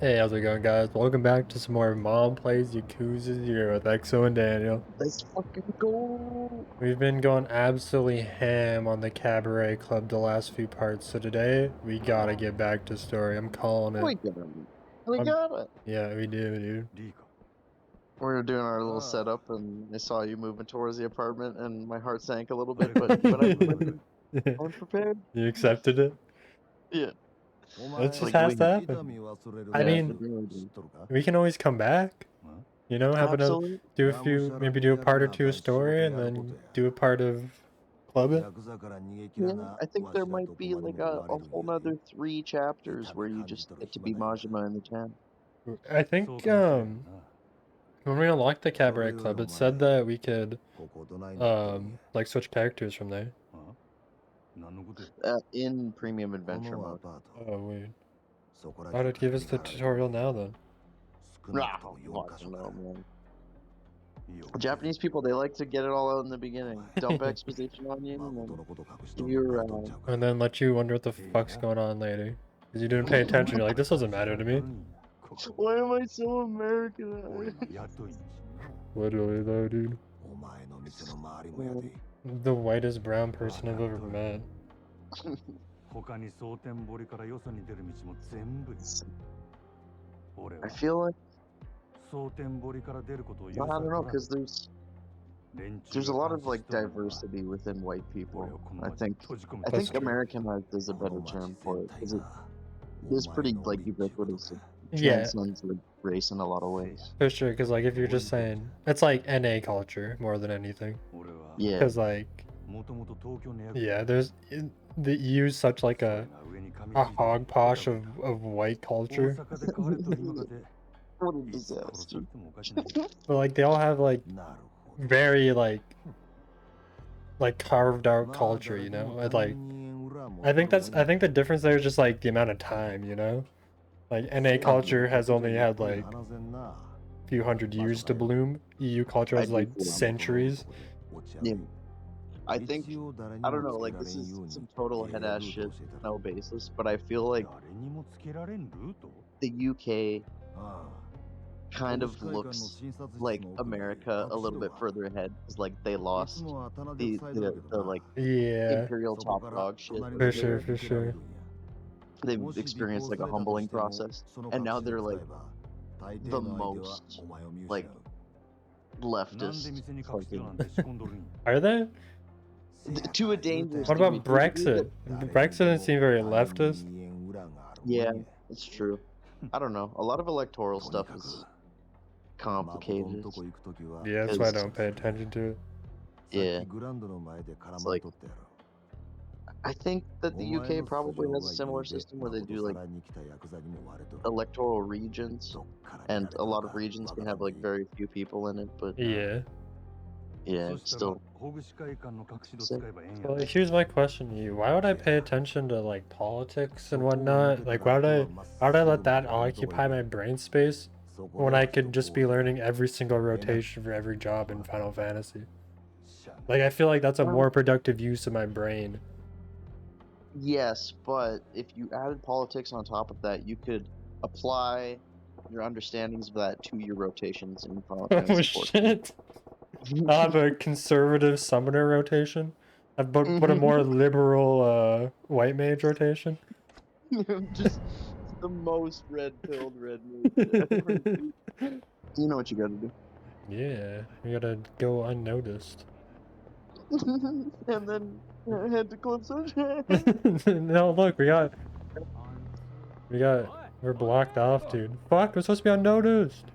Hey, how's it going, guys? Welcome back to some more MoM Plays Yakuza here with Exo and Daniel. Let's fucking go. We've been going absolutely ham on the Cabaret Club the last few parts, so today we gotta get back to story. I'm calling it. We got it. We I'm, got it. yeah, we do, dude. We were doing our little setup, and I saw you moving towards the apartment, and my heart sank a little bit. But I'm prepared. You accepted it? Yeah. It just Like has we. to happen. I Yeah. mean, we can always come back. You know, have another, Absolutely. maybe do a part or two of story, and then do a part of club it. Yeah. I think there might be like a whole nother 3 chapters where you just get to be Majima in the town. I think, when we unlocked the Cabaret Club, it said that we could, like switch characters from there. In premium adventure mode. Oh, wait. Why did it give us the tutorial now, then? Ah, fuck no, man. Japanese people, they like to get it all out in the beginning. Dump exposition on you, and then give you around. And then let you wonder what the fuck's going on later. Because you didn't pay attention, you're like, this doesn't matter to me. Why am I so American? Literally, though, dude. The whitest brown person I've ever met. I feel like I don't know, because there's a lot of like diversity within white people. I think Americanized is a better term for it, because it is pretty like ubiquitous. It transcends like race in a lot of ways. For sure, because like if you're just saying, it's like NA culture more than anything. Yeah. Because like, yeah, they use such like a hogposh of white culture. What a disaster. But like they all have like very like carved out culture, you know? And, like I think the difference there is just like the amount of time, you know? Like NA culture has only had like a few hundred years to bloom. EU culture has like centuries. Yeah. I think, I don't know, like this is some total head ass shit, no basis, but I feel like the UK kind of looks like America a little bit further ahead, because like they lost the like imperial top dog shit. For sure, for sure. They've experienced like a humbling process, and now they're like the most like leftist fucking. Are they? To a dangerous What about degree. Brexit? Brexit doesn't seem very leftist. Yeah, it's true. I don't know. A lot of electoral stuff is complicated. Yeah, that's why I don't pay attention to it. Yeah. It's like, I think that the UK probably has a similar system where they do like electoral regions, and a lot of regions can have like very few people in it, but yeah, still. So here's my question to you: why would I pay attention to like politics and whatnot? Like, why would I let that occupy my brain space when I could just be learning every single rotation for every job in Final Fantasy? Like, I feel like that's a more productive use of my brain. Yes, but if you added politics on top of that, you could apply your understandings of that to your rotations in Final Fantasy. Oh shit! I'll have a conservative summoner rotation. I've put a more liberal white mage rotation. Just the most red-pilled red mage. You know what you gotta do. Yeah, you gotta go unnoticed. And then head to Cliff Sunshine. No, look, we're blocked off, dude. Fuck, we're supposed to be unnoticed.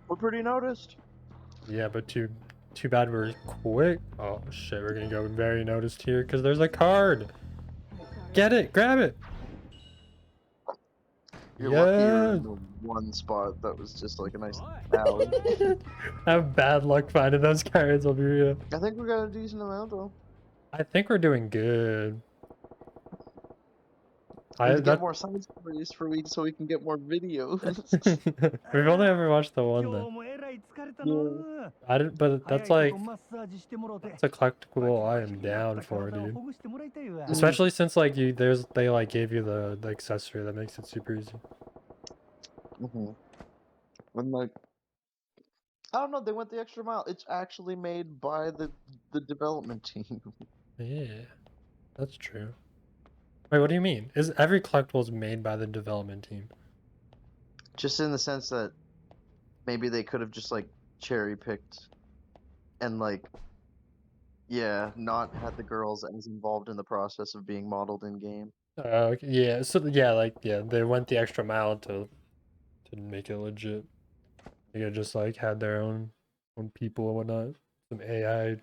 We're pretty noticed. Yeah, but too bad we're quick. Oh shit, we're gonna go very noticed here because there's a card. Get it, grab it. You're lucky you're in the one spot that was just like a nice alley. I have bad luck finding those cards, I'll be real. I think we got a decent amount though. I think we're doing good. And get that more side stories for me so we can get more videos. we've only ever watched the one though. Yeah. I didn't, but that's like that's a collectible I am down for, dude. Especially since like they like gave you the accessory that makes it super easy. Mm-hmm. And like, I don't know, they went the extra mile. It's actually made by the development team. Yeah, that's true. Wait, what do you mean? Is every collectible is made by the development team? Just in the sense that maybe they could have just like cherry picked and like, yeah, not had the girls as involved in the process of being modeled in game. Okay, yeah. So yeah, like yeah, they went the extra mile to make it legit. They just like had their own people and whatnot. Some AI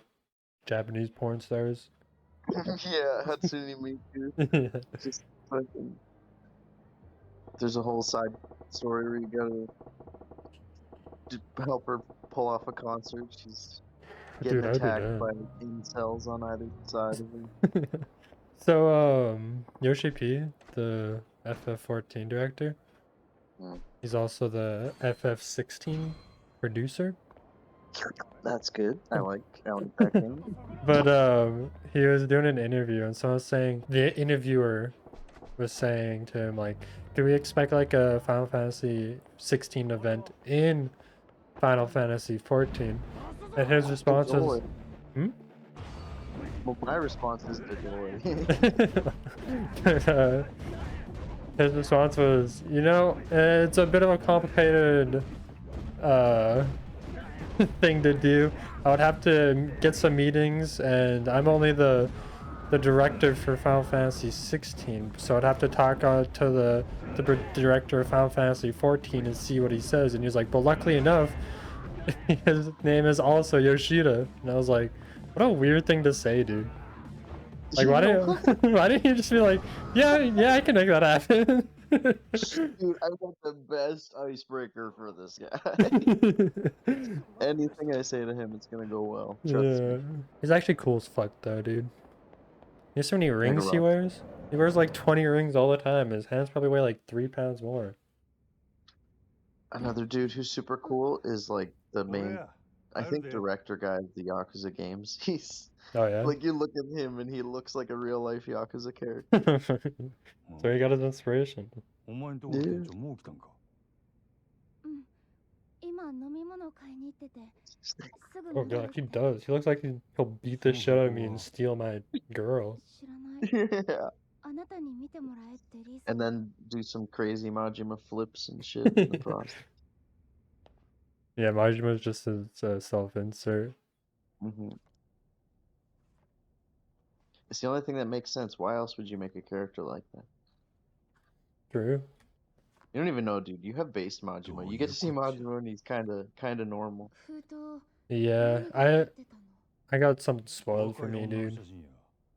Japanese porn stars. Yeah, Hatsune Miku. Yeah. Just fucking. There's a whole side story where you gotta help her pull off a concert. She's getting Dude, I'd be attacked by down. incels on either side of her. So, Yoshi P, the FF14 director, Mm. he's also the FF16 producer. That's good. I like that game. But he was doing an interview and someone was saying the interviewer was saying to him like, do we expect like a Final Fantasy 16 event in Final Fantasy 14? And his response was, Joy. Well, my response is the joy. his response was, you know, it's a bit of a complicated thing to do. I would have to get some meetings, and I'm only the director for Final Fantasy 16, so I'd have to talk to the director of Final Fantasy 14 and see what he says. And he was like, but luckily enough, his name is also Yoshida. And I was like, what a weird thing to say, dude. Like, why didn't why didn't you just be like, yeah, I can make that happen? Dude, I got the best icebreaker for this guy. Anything I say to him, it's gonna go well. Trust me. He's actually cool as fuck, though, dude. You know how many Mega rings he rock. wears? He wears like 20 rings all the time. His hands probably weigh like 3 pounds more. Another dude who's super cool is like the main, I think, director guy of the Yakuza games. He's Oh, yeah? like, you look at him and he looks like a real life Yakuza character. So he got his inspiration. Dude. Oh god, he does. He looks like he'll beat the shit out of me and steal my girl. Yeah. And then do some crazy Majima flips and shit in the process. Yeah, Majima's just a self-insert. Mm-hmm. It's the only thing that makes sense. Why else would you make a character like that? True. You don't even know, dude. You have base Majima. You get to see Majima and he's kind of normal. Yeah, I got something spoiled for me, dude.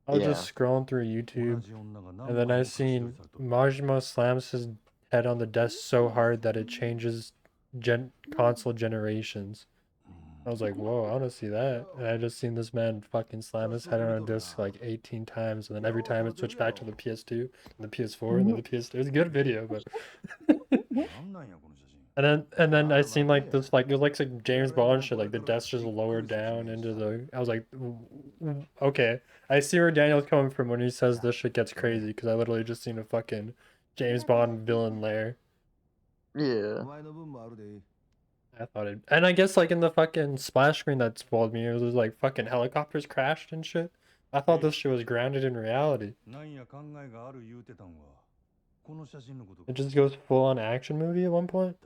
I was just scrolling through YouTube, and then I seen Majima slams his head on the desk so hard that it changes console generations. I was like, whoa, I want to see that. And I just seen this man fucking slam his head on a disc like 18 times, and then every time it switched back to the PS2, and the PS4, and then the PS3. It was a good video, but. And then I seen like this like it was like some James Bond shit, like the desk just lowered down into the. I was like, okay, I see where Daniel's coming from when he says this shit gets crazy, because I literally just seen a fucking James Bond villain lair. Yeah. I thought it, and I guess like in the fucking splash screen that spoiled me, it was like fucking helicopters crashed and shit. I thought this shit was grounded in reality. It just goes full on action movie at one point.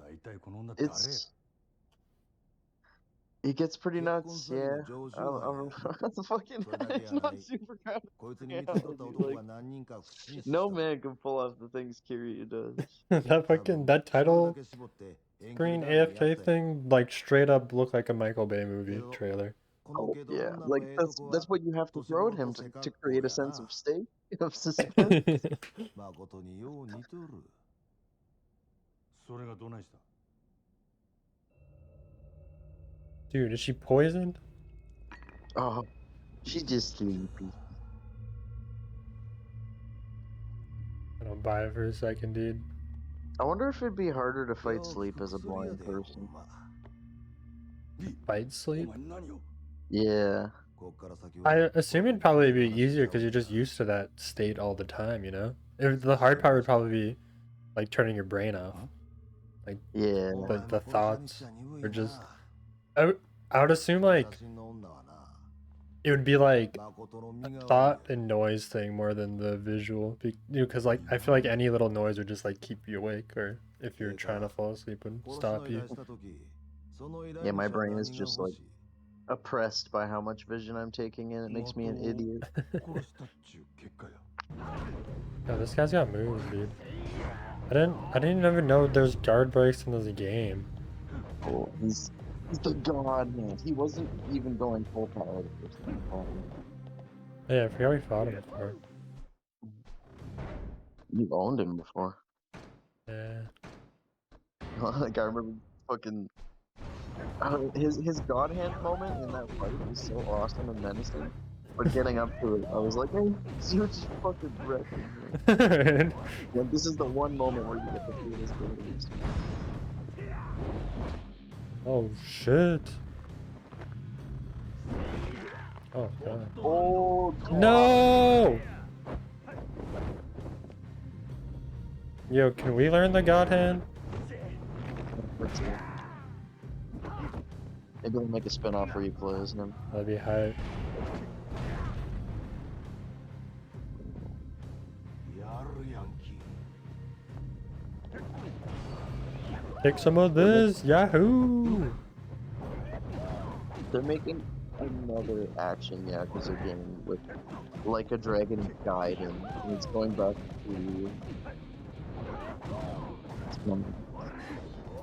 It gets pretty nuts, yeah. I'm fucking, it's not super crowded. Like, no man can pull off the things Kiryu does. that title screen AFK thing like straight up looked like a Michael Bay movie trailer. Oh yeah, like that's what you have to throw at him to create a sense of stake, of suspense. Dude, is she poisoned? Oh, she's just sleepy. I gonna buy it for a second, dude. I wonder if it'd be harder to fight sleep as a blind person. Fight sleep? Yeah. I assume it'd probably be easier because you're just used to that state all the time, you know? The hard part would probably be like turning your brain off. Like, Yeah. the thoughts are just. I would assume like it would be like a thought and noise thing more than the visual, because like I feel like any little noise would just like keep you awake, or if you're trying to fall asleep would stop you. Yeah, my brain is just like oppressed by how much vision I'm taking in. It makes me an idiot. Oh, this guy's got moves, dude. I didn't even know there's guard breaks in this game. Oh, he's the god, man. He wasn't even going full power the first time. Yeah, I forgot we fought him before. You've owned him before. Yeah. Like I remember fucking his god hand moment in that fight was so awesome and menacing. But getting up to it, I was like, hey, you're just fucking wrecking me. Like, this is the one moment where you get to feel his abilities. Oh shit. Oh god. Oh god. No! Yo, can we learn the god hand? Maybe we'll make a spin-off where you play as him. That'd be hype. Take some of this, Yahoo! They're making another action Yakuza game with like a dragon guide, and it's going back to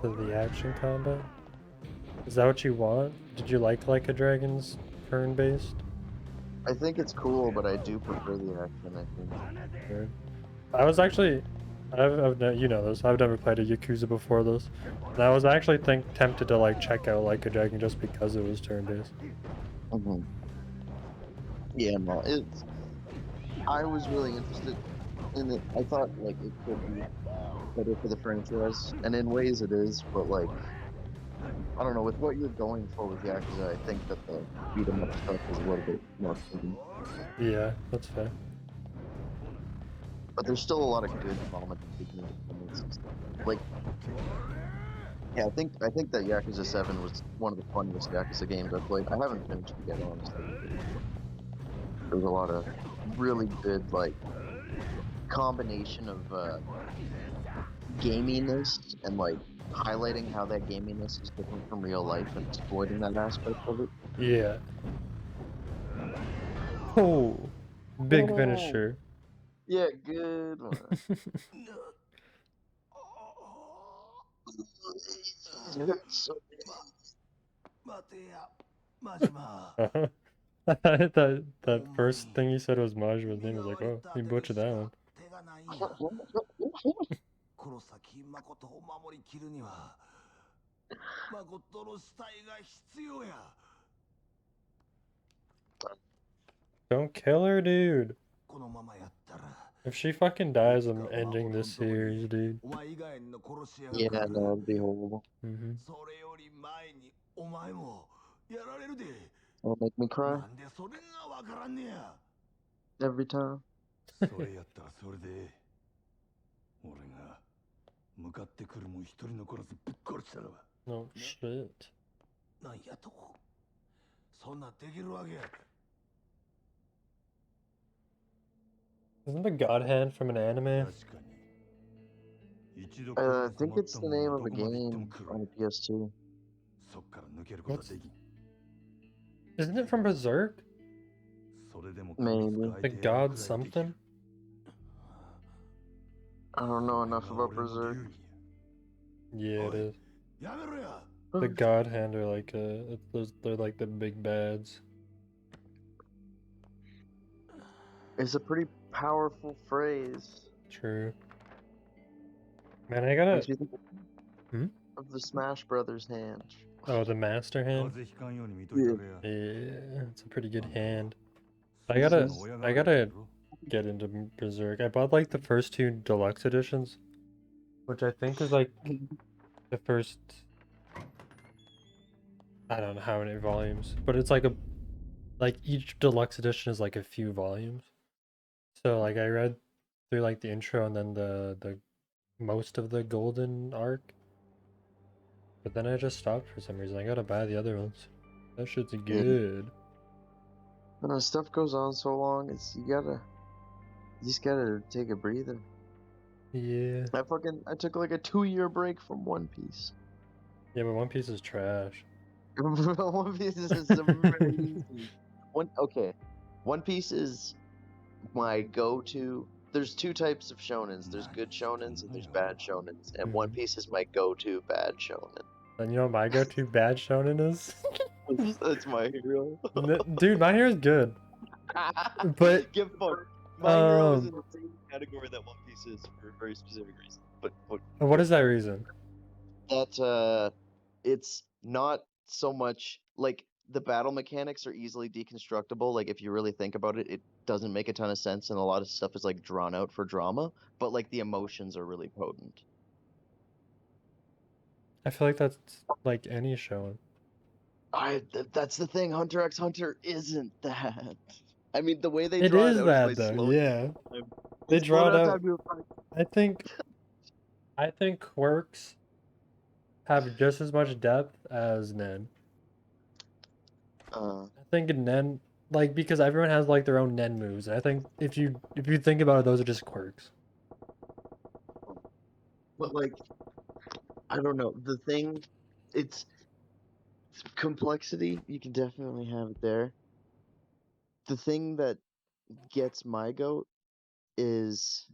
the action combat. Is that what you want? Did you like a Dragon's turn-based? I think it's cool, but I do prefer the action, I think. Sure. I was actually, you know this, I've never played a Yakuza before this. And I was actually tempted to like check out Like a Dragon just because it was turn-based. Yeah, no, I was really interested in it. I thought like it could be better for the franchise, and in ways it is, but like, I don't know, with what you're going for with Yakuza, I think that the beat 'em up stuff is a little bit more fun. Yeah, that's fair. But there's still a lot of good moments. Like, yeah, I think that Yakuza 7 was one of the funniest Yakuza games I played. I haven't finished it yet, honestly. There's a lot of really good, like, combination of gaminess and, like, highlighting how that gaminess is different from real life and exploiting that aspect of it. Yeah. Oh, big finisher. Yeah, good one. that first thing he said was Maju's name. I was like, oh, he butchered that one. Don't kill her, dude. If she fucking dies, I'm ending this series, dude. Yeah, no, it'd be horrible. It'll make me cry. Every time. No shit. Isn't the God Hand from an anime? I think it's the name of a game on the PS2. Isn't it from Berserk? Maybe. The God something? I don't know enough about Berserk. Yeah, it is. The God Hand are like they're like the big bads. It's a pretty powerful phrase. True. Man, I gotta. Of the Smash Brothers hand. Oh, the Master Hand. Yeah, it's a pretty good hand. I gotta get into Berserk. I bought like the first 2 deluxe editions, which I think is like the first, I don't know how many volumes, but it's like each deluxe edition is like a few volumes. So like I read through like the intro and then the most of the golden arc. But then I just stopped for some reason. I gotta buy the other ones. That shit's good. When stuff goes on so long, you just gotta take a breather. Yeah. I took like a 2-year break from One Piece. Yeah, but One Piece is trash. One Piece is amazing. One Piece is my go-to. There's 2 types of shonens. There's good shonens and there's bad shonens. And One Piece is my go-to bad shonen. And you know what my go-to bad shonen is? That's My Hero. Dude, My Hero is good. But give fuck. My Hero is in the same category that One Piece is for a very specific reason. But what is that reason? That it's not so much like the battle mechanics are easily deconstructible. Like if you really think about it, it doesn't make a ton of sense, and a lot of stuff is like drawn out for drama. But like the emotions are really potent. I feel like that's like any shonen. That's the thing. Hunter x Hunter isn't that. I mean, the way they it draw is it out that is by though. slowing Yeah, time. they draw it out. Time. I think quirks have just as much depth as Nen. I think Nen, like, because everyone has like their own Nen moves. I think if you think about it, those are just quirks. But like, I don't know. The thing, it's complexity. You can definitely have it there. The thing that gets my goat is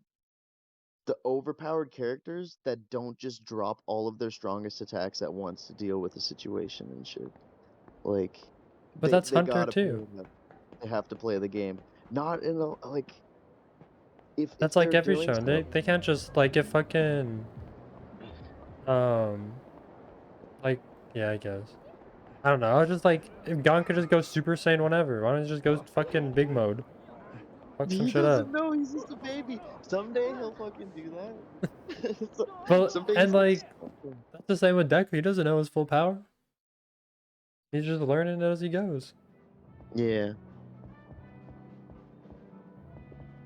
the overpowered characters that don't just drop all of their strongest attacks at once to deal with the situation and shit. Like, but that's Hunter gotta too. They have to play the game. Not in a like. If that's like every doing show. They can't just like if fucking like yeah, I guess. I don't know. I was just like if Gon could just go Super Saiyan whenever. Why don't you just go fucking big mode? Fuck some He shit up. doesn't know. He's just a baby. Someday he'll fucking do that. Well, Someday and like something. that's the same with Deku. He doesn't know his full power. He's just learning it as he goes. Yeah.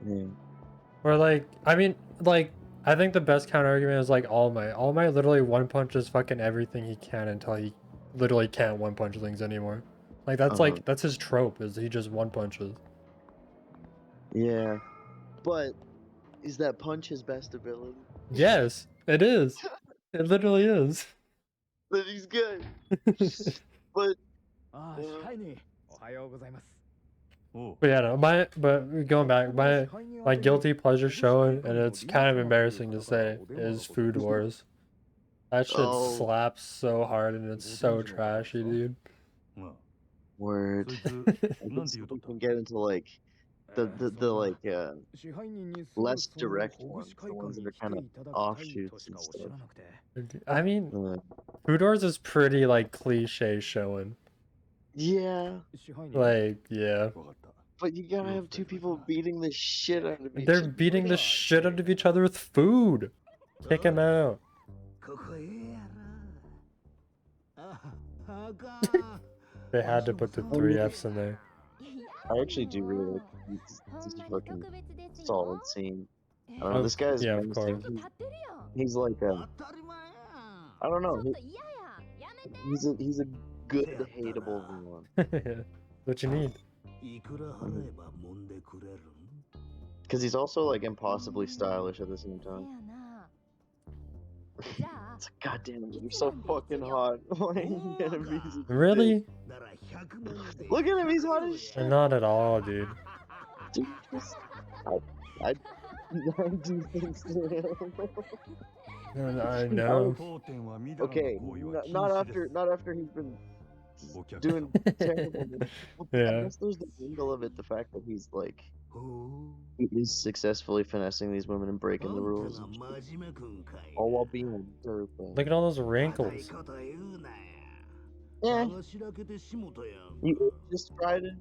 Yeah. Or like, I mean, like, I think the best counter argument is like All Might. All Might literally one punches fucking everything he can until he literally can't one punch things anymore. Like that's his trope is he just one punches. Yeah. But is that punch his best ability? Yes, it is. It literally is. Then he's good. But But yeah, no, but going back, my guilty pleasure show, and it's kind of embarrassing to say, is Food Wars. That shit slaps so hard and it's so trashy, dude. Word. We can get into like the like less direct ones, the ones that are kind of offshoots and stuff. I mean, Food Wars is pretty like cliche showing. Yeah. Like, yeah. But you gotta have 2 people beating the shit out of each other. They're beating the shit out of each other with food. Kick him out. They had to put the 3 Fs in there. I actually do really like this fucking solid scene. I don't know, this guy's yeah, of course. He's like I don't know. He's a good hateable villain. What you need. Because he's also like impossibly stylish at the same time. It's like, goddamn, you're so fucking hot. Really? Look at him, he's hot as shit. Not at all, dude. I do things to him. I know. Okay, not after he's been doing terrible. Yeah. I guess there's the angle of it, the fact that he's like he's successfully finessing these women and breaking the rules, all while being a dirtbag. Look at all those wrinkles. Yeah, you just tried it.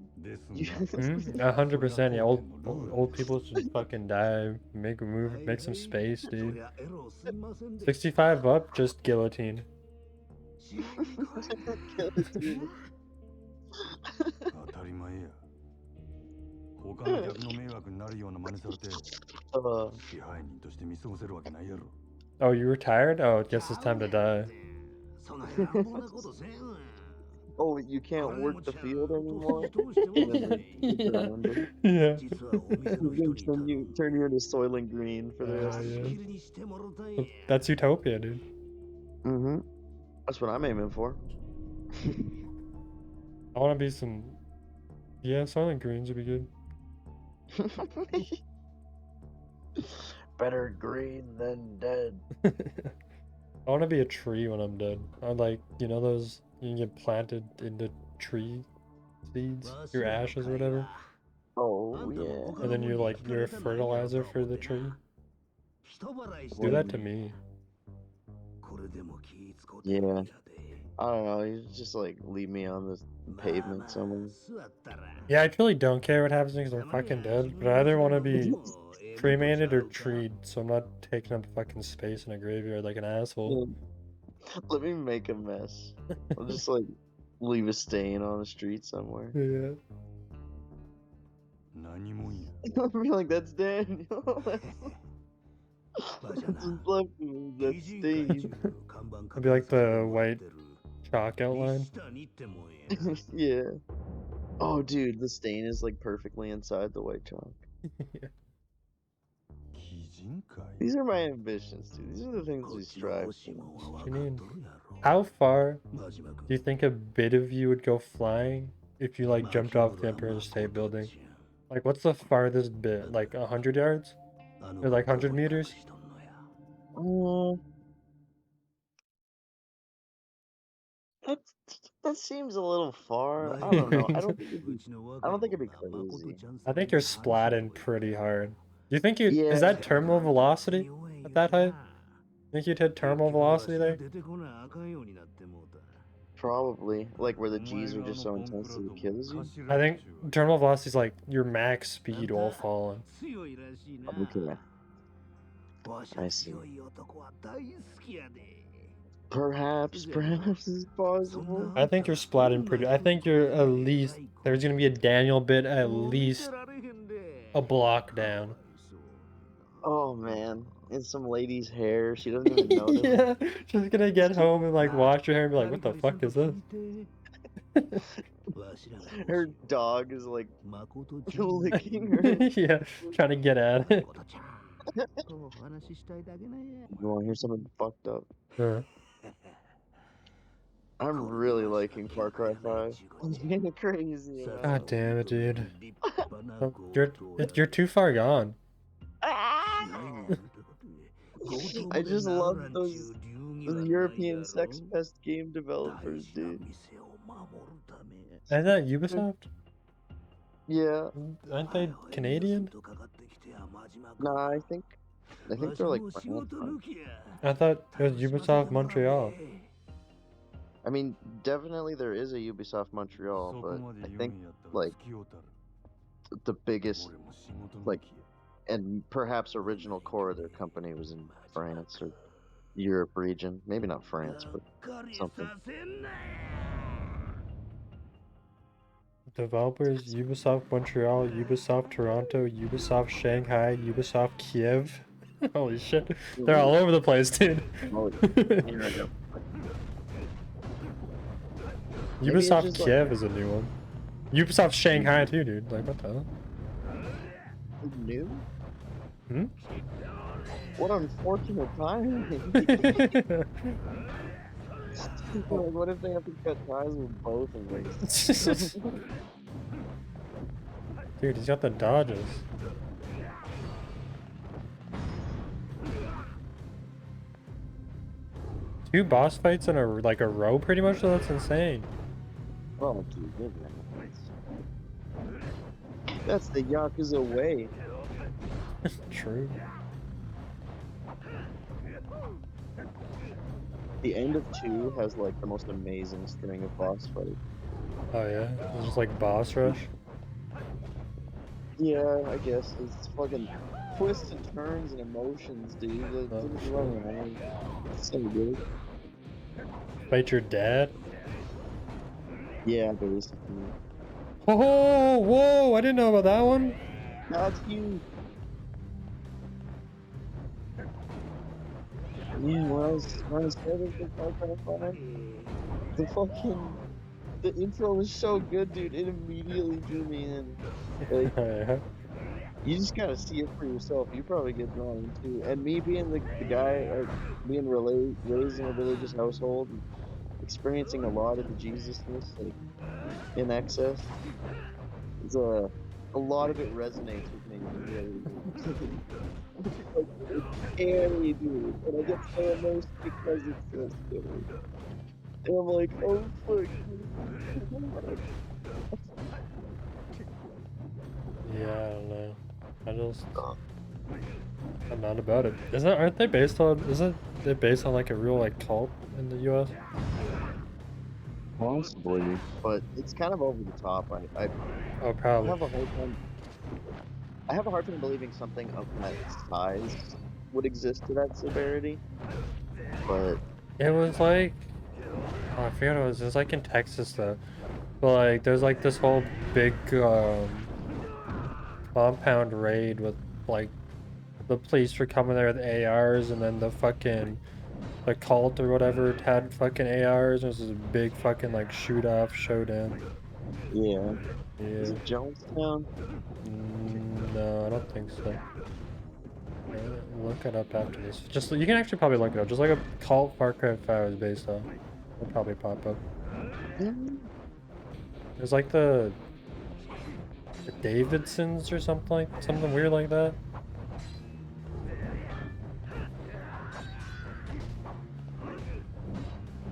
You 100%. Yeah, old people should fucking die. Make some space, dude. 65 up, just guillotine. guillotine. 当たり前や。他の客の迷惑になるような真似されて、支配人として見過ごせるわけないやろ。Oh, you retired? Oh, I guess it's time to die. Oh, you can't work the field anymore? Yeah. Turn you into Soylent Green for the rest of the yeah. That's utopia, dude. Mm-hmm. That's what I'm aiming for. I want to be some... Yeah, Soylent Greens would be good. Better green than dead. I want to be a tree when I'm dead. I'm like, you know those... You can get planted into tree seeds? Your ashes or whatever? Oh, yeah. And then you're a fertilizer for the tree? Do that to me. Yeah. I don't know, you just like leave me on the pavement somewhere. Yeah, I truly don't care what happens because I'm fucking dead, but I either want to be cremated or treed, so I'm not taking up fucking space in a graveyard like an asshole. Let me make a mess. I'll just like leave a stain on the street somewhere. Yeah. I'll be like, that's Daniel. That's left of me, that's Steve. I'll be like the white chalk outline. Yeah. Oh, dude, the stain is like perfectly inside the white chalk. Yeah. These are my ambitions, dude. These are the things we strive for. What do you mean? How far do you think a bit of you would go flying if you like jumped off the Empire State Building? Like, what's the farthest bit? Like 100 yards? Or like 100 meters? That seems a little far. I don't know. I don't think it'd be crazy. I think you're splatting pretty hard. Do you think you... Yeah. Is that terminal velocity at that height? Think you'd hit terminal velocity there? Probably. Like where the G's are just so intense that it kills you? I think terminal velocity is like your max speed while falling. Okay. I see. Perhaps it's possible. I think you're splatting pretty... I think you're at least... There's gonna be a Daniel bit at least a block down. Oh man. In some lady's hair. She doesn't even notice. Yeah, she's gonna get home and like wash her hair and be like, what the fuck is this? Her dog is like licking her. Yeah, trying to get at it. You wanna hear something fucked up? I'm really liking Far Cry 5. I'm getting crazy. God damn it, dude. Oh, you're too far gone. I just love those European sex pest game developers, dude. Is that Ubisoft? Yeah. Aren't they Canadian? Nah, I think they're like France. I thought it was Ubisoft Montreal. I mean, definitely there is a Ubisoft Montreal, but I think like the biggest, like, and perhaps original core of their company was in France or Europe region. Maybe not France, but something. Developers: Ubisoft Montreal, Ubisoft Toronto, Ubisoft Shanghai, Ubisoft Kiev. Holy shit. They're all over the place, dude. Ubisoft Kiev is a new one. Ubisoft Shanghai too, dude. Like, what the hell? New? Hmm? What unfortunate timing. Like, what if they have to cut ties with both of these? Dude, he's got the dodges. Two boss fights in a row, pretty much. So that's insane. Oh, dude, that's the Yakuza way. True. The end of 2 has, like, the most amazing string of boss fights. Oh yeah? It's just like boss rush? Yeah, I guess. It's fucking twists and turns and emotions, dude. Like, Oh don't get me shit. wrong, man. It's so good. Fight your dad? Yeah, basically. Oh, whoa! I didn't know about that one. That's huge. Yeah, when I started with Far Cry 5, the fucking the intro was so good, dude. It immediately drew me in. Like, Yeah. you just gotta see it for yourself. You probably get drawn in too. And me being the guy, being raised in a religious household, and experiencing a lot of the Jesusness, like in excess, is a lot of it resonates with me. Really. Like, it's scary, dude, and I get so immersed because it's so scary. And I'm like, oh fuck. Yeah, I don't know. I'm not about it. Aren't they based on, isn't they based on like a real like cult in the US? Possibly, but it's kind of over the top. Oh, I probably. have a hard time. I have a hard time believing something of that size would exist to that severity. But It was like, oh, I forget what it was. It was like in Texas though. But like, there's like this whole big compound raid with like the police were coming there with ARs, and then the cult or whatever had fucking ARs. It was this big fucking like shoot off showdown. yeah, is Yeah. it Jonestown? No, I don't think so. Look it up after this. Just you can actually probably look it up. Just like a cult Far Cry 5 is based on. It'll probably pop up. There's like the Davidsons or something weird like that.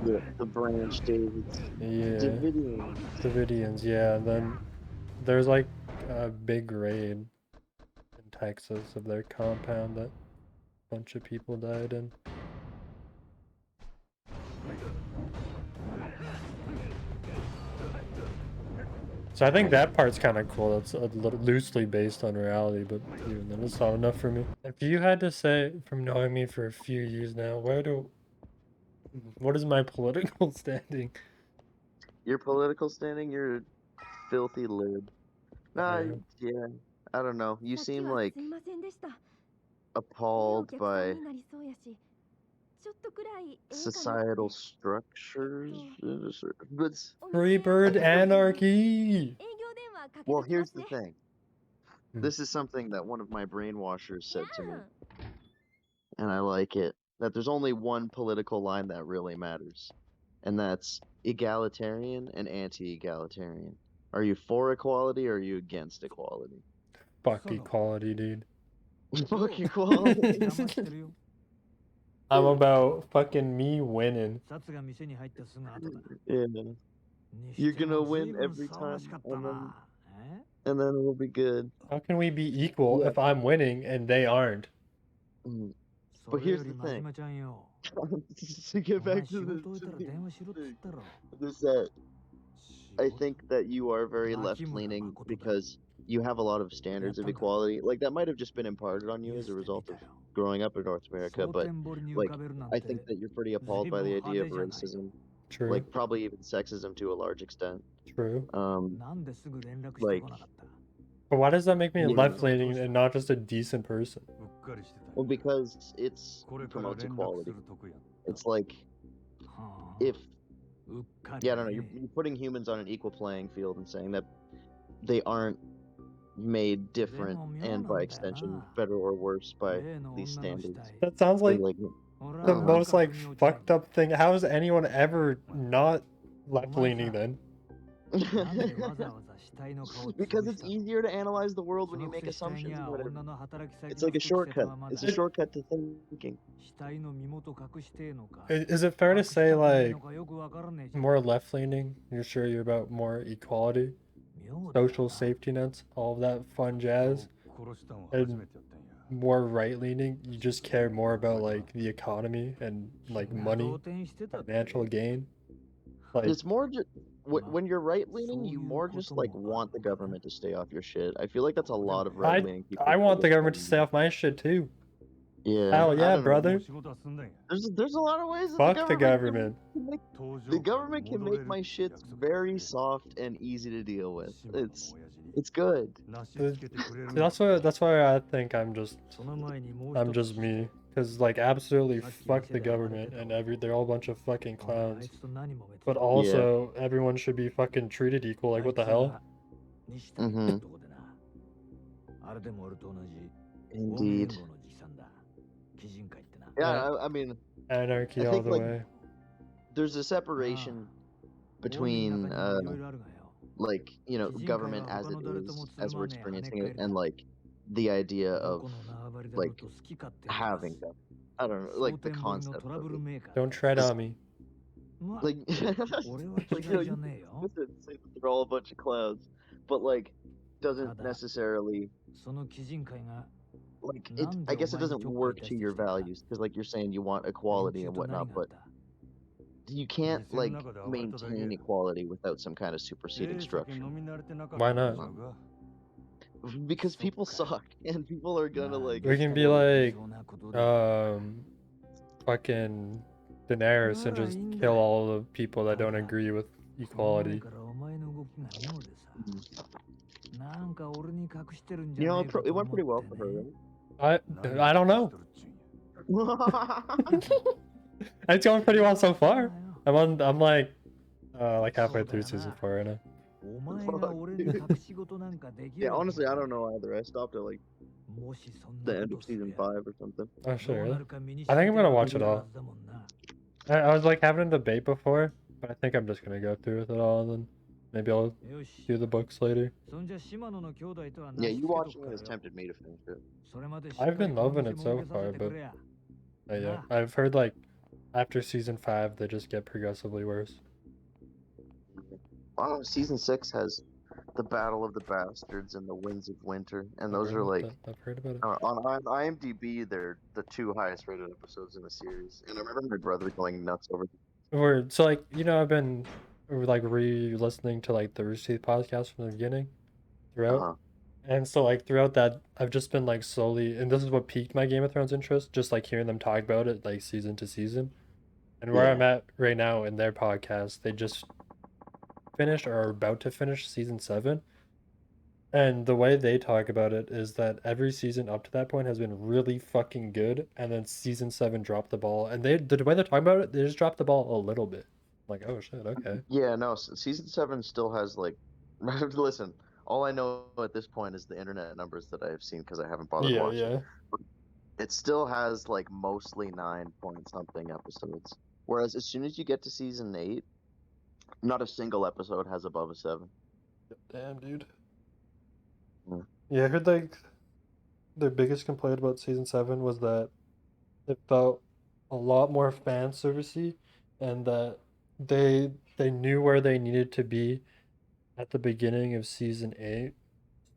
The branch Davids, the Yeah, Davidians. Davidians. Yeah, and then there's like a big raid in Texas of their compound that a bunch of people died in. So I think that part's kind of cool. It's a little loosely based on reality, but even then, it's not enough for me. If you had to say, from knowing me for a few years now, what is my political standing? Your political standing, you're a filthy lid. Nah, Yeah. yeah, I don't know. You seem like appalled by societal structures, but Freebird anarchy! well, here's the thing. Hmm. This is something that one of my brainwashers said to me, and I like it. That there's only one political line that really matters, and that's egalitarian and anti-egalitarian. Are you for equality or are you against equality? Fuck equality, dude. Fuck equality. I'm about fucking me winning. Yeah, you're gonna win every time, and then it'll be good. How can we be equal Yeah. if I'm winning and they aren't? Mm. But here's the thing. To get back to the thing, is that I think that you are very left-leaning because you have a lot of standards of equality. Like that might have just been imparted on you as a result of growing up in North America, but like I think that you're pretty appalled by the idea of racism, True, like probably even sexism to a large extent. true. Like But why does that make me yeah, left-leaning and not just a decent person? well, because it promotes equality. It's like if yeah, I don't know, you're putting humans on an equal playing field and saying that they aren't made different and by extension better or worse by these standards. That sounds Like, like I the don't know. most like fucked up thing. How is anyone ever not left-leaning then? Because it's easier to analyze the world when you make assumptions about it. It's like a shortcut. It's a shortcut to thinking. Is it fair to say like more left-leaning? You're sure you're about more equality, social safety nets, all of that fun jazz? And more right-leaning, you just care more about like the economy and like money, financial gain. Like It's more just when you're right-leaning, you more just like want the government to stay off your shit. I feel like that's a lot of right-leaning people. I want the government to stay off my shit too. Yeah, Hell I yeah, don't know. brother. There's a lot of ways that Fuck the government. the government can make my shit very soft and easy to deal with. It's good. That's why I think I'm just me. Cause like absolutely fuck the government and they're all a bunch of fucking clowns. But also everyone should be fucking treated equal. Like what the hell? Mm-hmm. Indeed. Yeah, I mean, anarchy I think all the like way. there's a separation between like, you know, government as it is, as we're experiencing it, and like the idea of like having them. I don't know, like the concept of it. Don't tread on me. Like, like, you know, you can dismiss it and say that they're all a bunch of clowns, but like doesn't necessarily like it. I guess it doesn't work to your values because, like you're saying, you want equality and whatnot, but you can't like maintain equality without some kind of superseding structure. Why not? Because people suck and people are gonna like. We can be like, fucking Daenerys and just kill all the people that don't agree with equality. You know, it went pretty well for her, right? I don't know. It's going pretty well so far. I'm like halfway through season 4 right now. Yeah, honestly, I don't know either. I stopped at like the end of season 5 or something. Oh shit, really? I think I'm gonna watch it all. I was like having a debate before, but I think I'm just gonna go through with it all and then maybe I'll do the books later. Yeah, you watching it has tempted me to finish it. I've been loving it so far, but yeah, I've heard like after season 5 they just get progressively worse. Season 6 has the Battle of the Bastards and the Winds of Winter, and those are like I've heard about it. On IMDb. They're the 2 highest rated episodes in the series, and I remember my brother going nuts over them. So like, you know, I've been like re-listening to like the Rooster Teeth podcast from the beginning throughout. And so like throughout that I've just been like slowly, and this is what piqued my Game of Thrones interest, just like hearing them talk about it like season to season. And where I'm at right now in their podcast, they just finished or are about to finish season 7. And the way they talk about it is that every season up to that point has been really fucking good, and then season 7 dropped the ball. And the way they're talking about it, they just dropped the ball a little bit. I'm like, oh shit, okay. Yeah, no, season 7 still has like, listen, all I know at this point is the internet numbers that I've seen because I haven't bothered watching. Yeah. It still has like mostly 9-point-something episodes. Whereas as soon as you get to season 8, not a single episode has above a 7. Damn, dude. Yeah, I heard like their biggest complaint about season 7 was that it felt a lot more fan servicey, and that they knew where they needed to be at the beginning of season 8,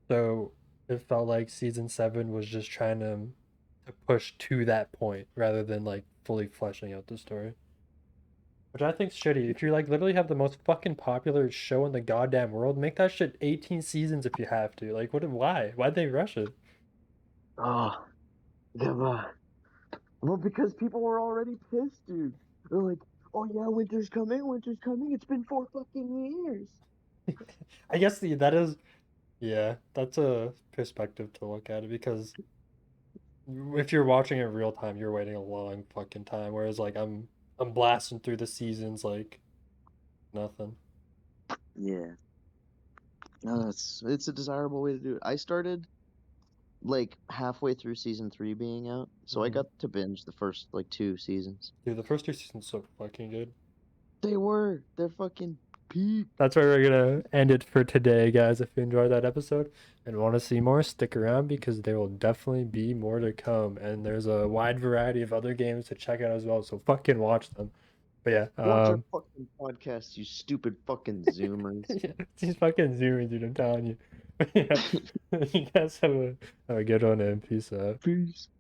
so it felt like season 7 was just trying to push to that point rather than like fully fleshing out the story. Which I think's shitty. If you like literally have the most fucking popular show in the goddamn world, make that shit 18 seasons if you have to. Like, why? Why'd they rush it? Oh, well, because people were already pissed, dude. They're like, oh yeah, winter's coming, it's been 4 fucking years. I guess that is, yeah, that's a perspective to look at it, because if you're watching it real time, you're waiting a long fucking time, whereas like I'm blasting through the seasons like nothing. Yeah. No, it's a desirable way to do it. I started like halfway through season 3 being out, so I got to binge the first like 2 seasons. Dude, the first 2 seasons so fucking good. They're fucking peak. That's where we're gonna end it for today, guys. If you enjoyed that episode and want to see more, stick around because there will definitely be more to come, and there's a wide variety of other games to check out as well, so fucking watch them. But yeah, watch our fucking podcast, you stupid fucking zoomers. Yeah, these fucking zoomers, dude, I'm telling you. Yeah. You guys have a good one and peace out. Peace.